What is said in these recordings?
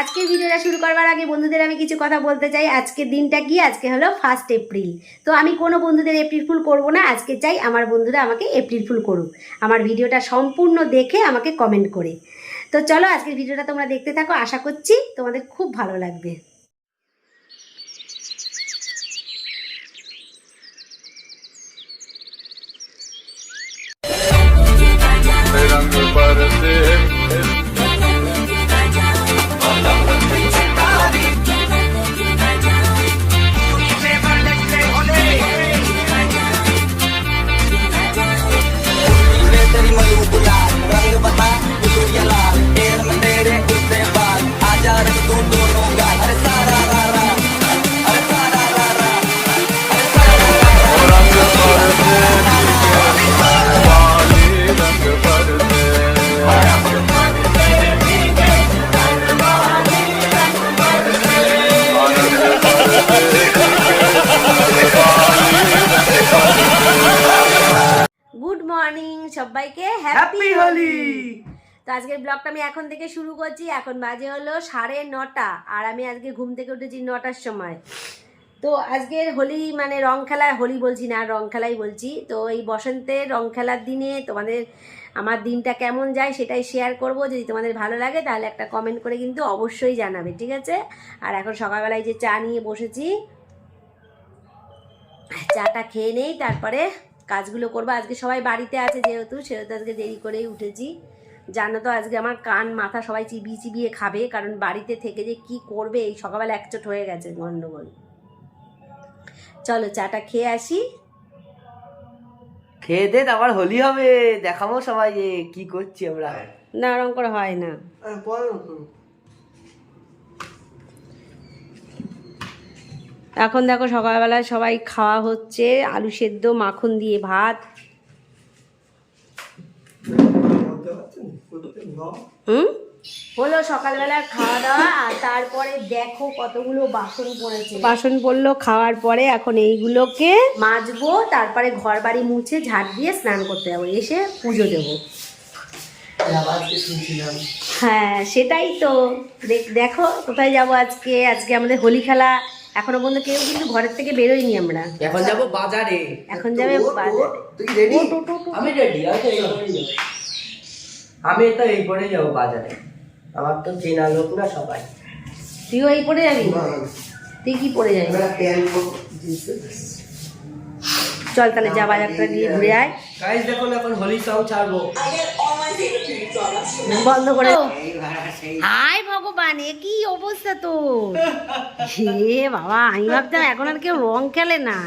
আজকের ভিডিওটা শুরু করবার আগে বন্ধুদের আমি কিছু কথা বলতে চাই। আজকের দিনটা কি, আজকে হলো 1 এপ্রিল। তো আমি কোনো বন্ধুদের এপ্রিল ফুল করব না, আজকে চাই আমার বন্ধুরা আমাকে এপ্রিল ফুল করুক, আমার ভিডিওটা সম্পূর্ণ দেখে আমাকে কমেন্ট করে। তো চলো আজকের ভিডিওটা তোমরা দেখতে থাকো, আশা করছি তোমাদের খুব ভালো লাগবে। গুড মর্নিং সবাইকে, হ্যাপি হোলি। তো আজকের ব্লগটা আমি এখন থেকে শুরু করছি। এখন বাজে হলো 9:30 আর আমি আজকে ঘুম থেকে উঠেছি 9টার সময়। তো আজকের হোলি মানে রং খেলা, হোলি বলছি না, রং খেলাই বলছি। তো এই বসন্তের রং খেলার দিনে তোমাদের আমার দিনটা কেমন যায় সেটাই শেয়ার করব। যদি তোমাদের ভালো লাগে তাহলে একটা কমেন্ট করে কিন্তু অবশ্যই জানাবে, ঠিক আছে? আর এখন সকালবেলায় যে চা নিয়ে বসেছি, চাটা খেয়ে নেই, তারপরে কাজগুলো করবো। আজকে সবাই বাড়িতে আছে যেহেতু, সেহেতু আজকে দেরি করেই উঠেছি। জানো তো আজকে আমার কান মাথা সবাই চিবিয়ে চিবিয়ে খাবে, কারণ বাড়িতে থেকে যে কি করবে, এই সকালবেলা একচোট হয়ে গেছে গন্ডগোল। চলো চাটা খেয়ে আসি, খেয়ে দে আবার হোলি হবে, দেখাবো সবাই যে কি করছি আমরা। না ওরকম করে হয় না। এখন দেখো সকালবেলায় সবাই খাওয়া হচ্ছে আলু সেদ্ধ মাখন দিয়ে ভাত। হলো সকালবেলার খাওয়া দাওয়া। আর তারপরে দেখো কতগুলো বাসন পড়েছে, বাসন পড়লো খাওয়ার পরে। এখন এইগুলোকে মাজবো, তারপরে ঘর বাড়ি মুছে ঝাড় দিয়ে স্নান করতে যাবো, এসে পুজো দেবো। হ্যাঁ সেটাই তো। দেখো কোথায় যাবো আজকে। আজকে আমাদের হোলি খেলা, এখনো পর্যন্ত কেউ কিন্তু ঘরের থেকে বেরোয়নি। আমরা এখন যাবো বাজারে। এখন যাবে বাজারে। তুই রেডি? আমি রেডি। আমি তো এই পরে যাবো বাজারে, আমার তো চেনা লোক না সবাই। তুইও এই পরে যাবি? তুই কি পরে যাবি? চল তাহলে যা, বাজারটা গিয়ে ঘুরে আয়। গাইস দেখুন এখন হোলি সং ছাড়বো, বন্ধ করে। হাই ভগবান, এ কি অবস্থা তো! হে বাবা, আমি ভাবতাম এখন আর কেউ রং খেলে না।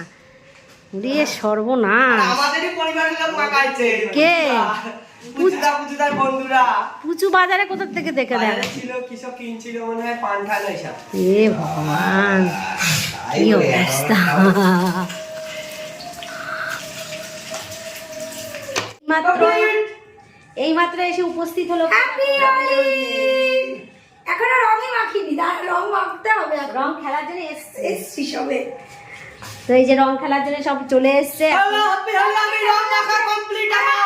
রে সর্বনাশ। আমাদেরই পরিবারের লোক মাকাইছে। কে? পুজুদার বন্ধুরা। পুচু বাজারে কোথা থেকে দেখে দেয়? ছিল কিসব কিনছিল মনে হয়, পান ঠান এইসব। হে ভগবান কি অবস্থা! এইমাত্র এসে উপস্থিত হলো। এখনো রঙই মাখিনি, রং মাখতে হবে। রং খেলার জন্য এসছি সবে। তো এই যে রং খেলার জন্য সব চলে এসছে।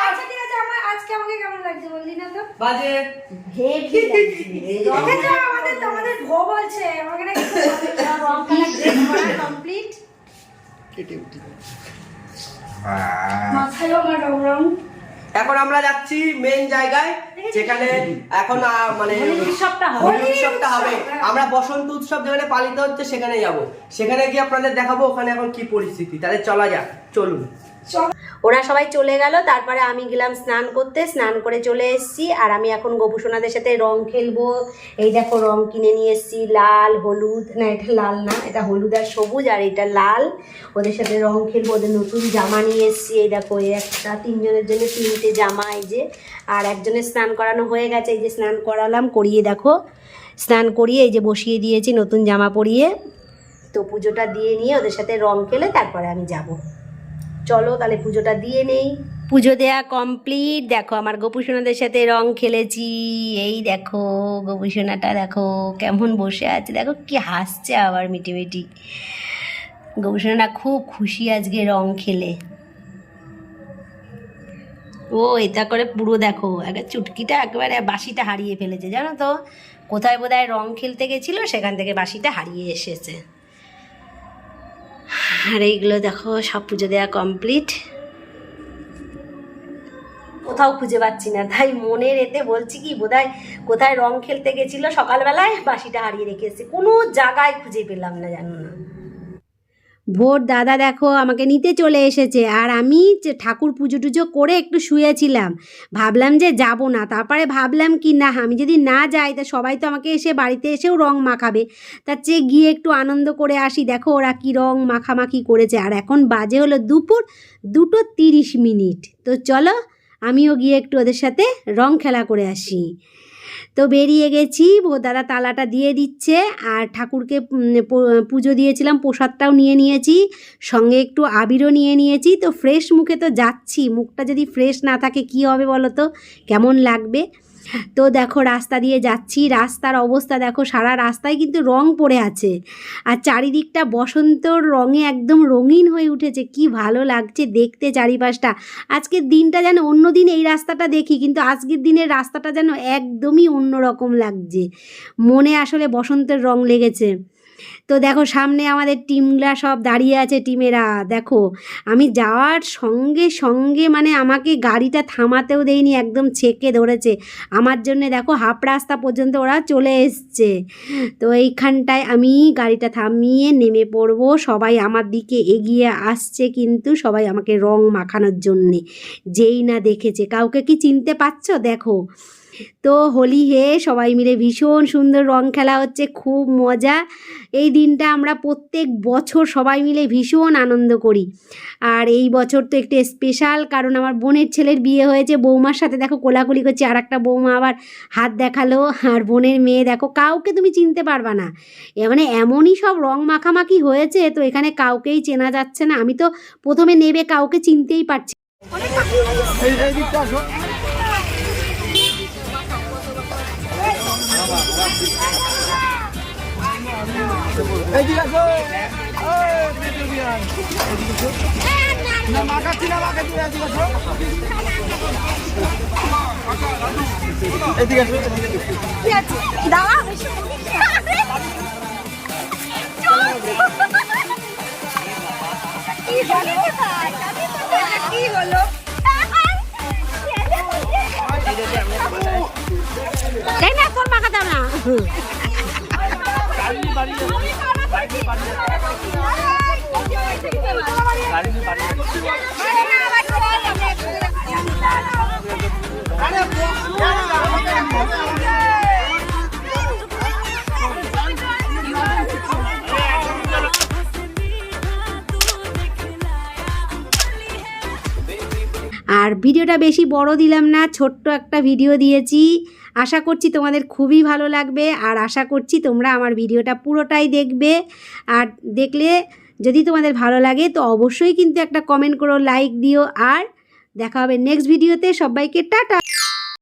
আচ্ছা ঠিক আছে, আজকে আমাকে কেমন লাগছে বললি না তো? বাজে হেভি লাগছে। আমাদের ভো বলছে আমাকে নাকি রং খেলার ড্রেস করা কমপ্লিট। মাথায় আমার রং। এখন আমরা যাচ্ছি মেন জায়গায়, যেখানে এখন মানে হোলি উৎসবটা হবে। আমরা বসন্ত উৎসব যেখানে পালিত হচ্ছে সেখানে যাব, সেখানে গিয়ে আপনাদের দেখাবো ওখানে এখন কি পরিস্থিতি। তাহলে চলা যাক, চলুন। ওরা সবাই চলে গেল, তারপরে আমি গেলাম স্নান করতে। স্নান করে চলে এসেছি। আর আমি এখন গোপুসোনাদের সাথে রং খেলবো। এই দেখো রং কিনে নিয়ে এসেছি, লাল হলুদ, না এটা লাল না, এটা হলুদ আর সবুজ, আর এটা লাল। ওদের সাথে রং খেলবো। ওদের নতুন জামা নিয়ে এসেছি। এই দেখো এই একটা, 3 জনের জন্য 3টে জামা। এই যে আর একজনের স্নান করানো হয়ে গেছে, এই যে স্নান করালাম, করিয়ে দেখো স্নান করিয়ে এই যে বসিয়ে দিয়েছি নতুন জামা পরিয়ে। তো পুজোটা দিয়ে নিয়ে ওদের সাথে রং খেলে তারপরে আমি যাব। চলো তাহলে পুজোটা দিয়ে নেই। পুজো দেয়া কমপ্লিট। দেখো আমার গোপুসোনাদের সাথে রং খেলেছি। এই দেখো গোপুসোনাটা দেখো কেমন বসে আছে, দেখো কি হাসছে আবার মিটি মিটি। গোপুসোনাটা খুব খুশি আজকে রং খেলে। ও এটা করে পুরো দেখো, চুটকিটা একেবারে বাসিটা হারিয়ে ফেলেছে জানো তো। কোথায় বোধহয় রং খেলতে গেছিলো, সেখান থেকে বাঁশিটা হারিয়ে এসেছে। আর এইগুলো দেখো সব পুজো দেওয়া কমপ্লিট, কোথাও খুঁজে পাচ্ছি না, তাই মনের এতে বলছি কি বোধহয় কোথায় রং খেলতে গেছিলো সকালবেলায়, বাঁশিটা হারিয়ে রেখে এসেছে, কোনো জায়গায় খুঁজে পেলাম না, জানো না। ভোর দাদা দেখো আমাকে নিতে চলে এসেছে, আর আমি ঠাকুর পুজো টুজো করে একটু শুয়েছিলাম, ভাবলাম যে যাব না, তারপরে ভাবলাম কি না আমি যদি না যাই তা সবাই তো আমাকে এসে বাড়িতে এসেও রং মাখাবে, তার চেয়ে গিয়ে একটু আনন্দ করে আসি। দেখো ওরা কি রং মাখামাখি করেছে, আর এখন বাজে হলো দুপুর 2:30। তো চলো আমিও গিয়ে একটু ওদের সাথে রং খেলা করে আসি। তো বেরিয়ে গেছি, দাদা তালাটা দিয়ে দিচ্ছে, আর ঠাকুরকে পুজো দিয়েছিলাম, প্রসাদটাও নিয়ে নিয়েছি, সঙ্গে একটু আবিরও নিয়ে নিয়েছি। তো ফ্রেশ মুখে তো যাচ্ছি, মুখটা যদি ফ্রেশ না থাকে কি হবে বলো তো, কেমন লাগবে। তো দেখো রাস্তা দিয়ে যাচ্ছি, রাস্তার অবস্থা দেখো, সারা রাস্তায় কিন্তু রং পড়ে আছে, আর চারিদিকটা বসন্তর রঙে একদম রঙিন হয়ে উঠেছে, কি ভালো লাগছে দেখতে চারিপাশটা। আজকের দিনটা যেন, অন্য দিন এই রাস্তাটা দেখি, কিন্তু আজকের দিনের রাস্তাটা যেন একদমই অন্যরকম লাগছে, মনে আসলে বসন্তের রং লেগেছে। তো দেখো সামনে আমাদের টিমরা সব দাঁড়িয়ে আছে, টিমেরা দেখো, আমি যাওয়ার সঙ্গে সঙ্গে মানে আমাকে গাড়িটা থামাতেও দেয়নি, একদম ছেঁকে ধরেছে আমার জন্য, দেখো হাফ রাস্তা পর্যন্ত ওরা চলে এসছে। তো এইখানটায় আমি গাড়িটা থামিয়ে নেমে পড়বো, সবাই আমার দিকে এগিয়ে আসছে, কিন্তু সবাই আমাকে রং মাখানোর জন্যে, যেই না দেখেছে। কাউকে কি চিনতে পারছো দেখো। তো হোলি সবাই মিলে ভীষণ সুন্দর রং খেলা হচ্ছে, খুব মজা। এই দিনটা আমরা প্রত্যেক বছর সবাই মিলে ভীষণ আনন্দ করি, আর এই বছর তো একটু স্পেশাল, কারণ আমার বোনের ছেলের বিয়ে হয়েছে, বৌমার সাথে দেখো কোলাকুলি করছে, আর একটা বৌমা আবার হাত দেখালো, আর বোনের মেয়ে দেখো, কাউকে তুমি চিনতে পারবা না, মানে এমনই সব রং মাখামাখি হয়েছে, তো এখানে কাউকেই চেনা যাচ্ছে না। আমি তো প্রথমে নেবে কাউকে চিনতেই পারছি। কি হলো তাই না, তোর মাখা দাও না। আর ভিডিওটা বেশি বড় দিলাম না, ছোট্ট একটা ভিডিও দিয়েছি, আশা করছি তোমাদের খুবই ভালো লাগবে, আর আশা করছি তোমরা আমার ভিডিওটা পুরোটাই দেখবে, আর দেখলে যদি তোমাদের ভালো লাগে তো অবশ্যই কিন্তু একটা কমেন্ট করো, লাইক দিও, আর দেখা হবে নেক্সট ভিডিওতে। সবাইকে টাটা।